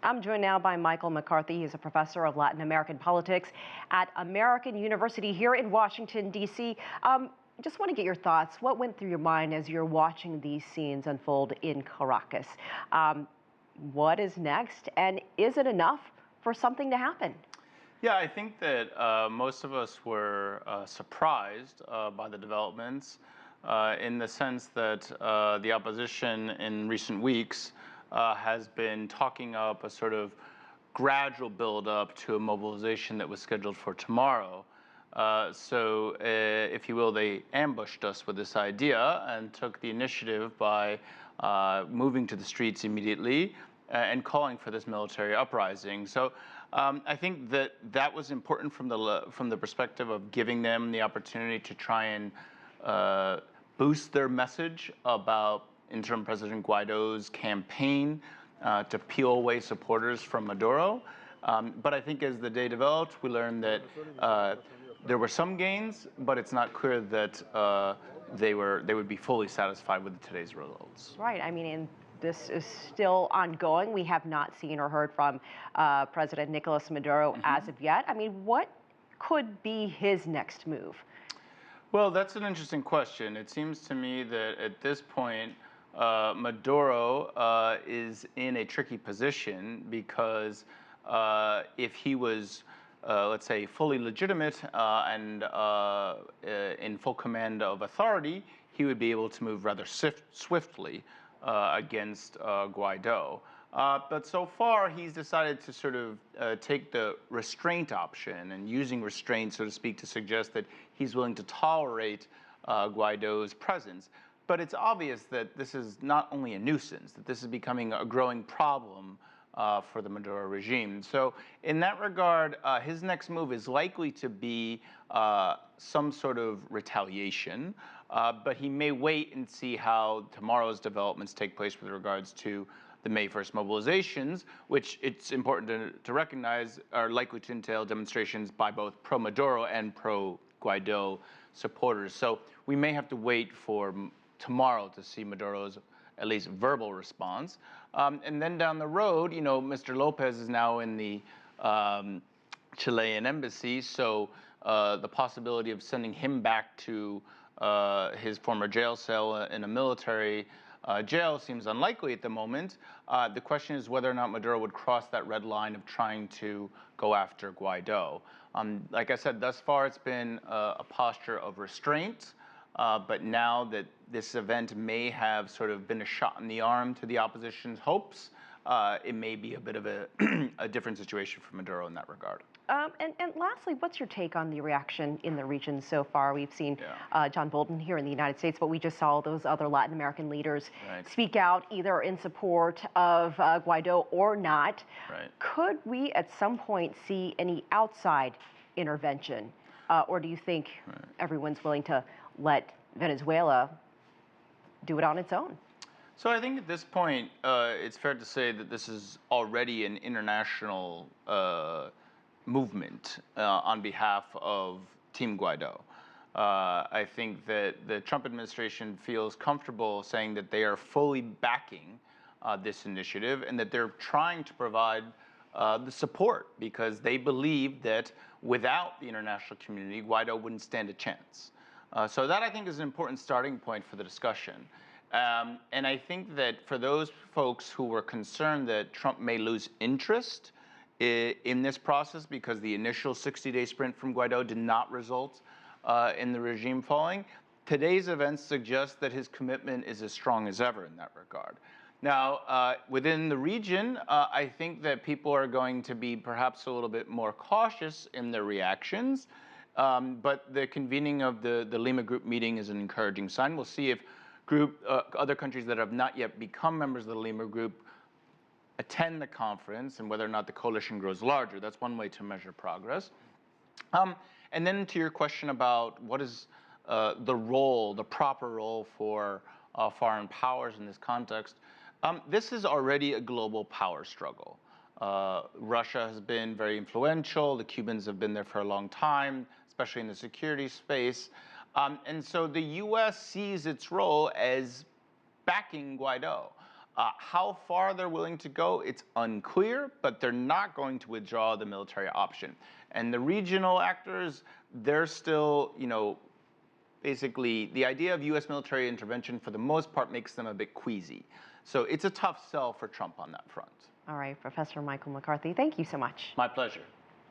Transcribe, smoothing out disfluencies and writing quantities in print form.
I'm joined now by Michael McCarthy. He's a professor of Latin American politics at American University here in Washington, D.C. Just want to get your thoughts. What went through your mind as you're watching these scenes unfold in Caracas? What is next, and is it enough for something to happen? Yeah, I think that most of us were surprised by the developments in the sense that the opposition in recent weeks has been talking up a sort of gradual build-up to a mobilization that was scheduled for tomorrow. So, if you will, they ambushed us with this idea and took the initiative by moving to the streets immediately and calling for this military uprising. So I think that that was important from the perspective of giving them the opportunity to try and boost their message about interim President Guaido's campaign to peel away supporters from Maduro. But I think as the day developed, we learned that there were some gains, but it's not clear that they would be fully satisfied with today's results. Right. I mean, and this is still ongoing. We have not seen or heard from President Nicolas Maduro as of yet. I mean, what could be his next move? Well, that's an interesting question. It seems to me that at this point, Maduro is in a tricky position because if he was, let's say, fully legitimate and in full command of authority, he would be able to move rather swiftly against Guaido. But so far, he's decided to sort of take the restraint option and using restraint, so to speak, to suggest that he's willing to tolerate Guaido's presence. But it's obvious that this is not only a nuisance, that this is becoming a growing problem for the Maduro regime. So in that regard, his next move is likely to be some sort of retaliation, but he may wait and see how tomorrow's developments take place with regards to the May 1st mobilizations, which it's important to recognize are likely to entail demonstrations by both pro-Maduro and pro-Guaido supporters. So we may have to wait for tomorrow to see Maduro's at least verbal response. And then down the road, you know, Mr. Lopez is now in the Chilean embassy, so the possibility of sending him back to his former jail cell in a military jail seems unlikely at the moment. The question is whether or not Maduro would cross that red line of trying to go after Guaido. Like I said, thus far it's been a posture of restraint. But now that this event may have sort of been a shot in the arm to the opposition's hopes, it may be a bit of a different situation for Maduro in that regard. And lastly, what's your take on the reaction in the region so far? We've seen John Bolton here in the United States, but we just saw those other Latin American leaders speak out either in support of Guaido or not. Could we at some point see any outside intervention? Or do you think everyone's willing to let Venezuela do it on its own? So I think at this point, it's fair to say that this is already an international movement on behalf of Team Guaido. I think that the Trump administration feels comfortable saying that they are fully backing this initiative and that they're trying to provide the support because they believe that without the international community, Guaido wouldn't stand a chance. So that, I think, is an important starting point for the discussion. And I think that for those folks who were concerned that Trump may lose interest in this process because the initial 60-day sprint from Guaido did not result in the regime falling, today's events suggest that his commitment is as strong as ever in that regard. Now, within the region, I think that people are going to be perhaps a little bit more cautious in their reactions. But the convening of the Lima Group meeting is an encouraging sign. We'll see if other countries that have not yet become members of the Lima Group attend the conference and whether or not the coalition grows larger. That's one way to measure progress. And then to your question about what is the proper role for foreign powers in this context, this is already a global power struggle. Russia has been very influential. The Cubans have been there for a long time, especially in the security space. And so the U.S. sees its role as backing Guaido. How far they're willing to go, it's unclear, but they're not going to withdraw the military option. And the regional actors, they're still, basically the idea of U.S. military intervention for the most part makes them a bit queasy. So it's a tough sell for Trump on that front. All right, Professor Michael McCarthy, thank you so much. My pleasure.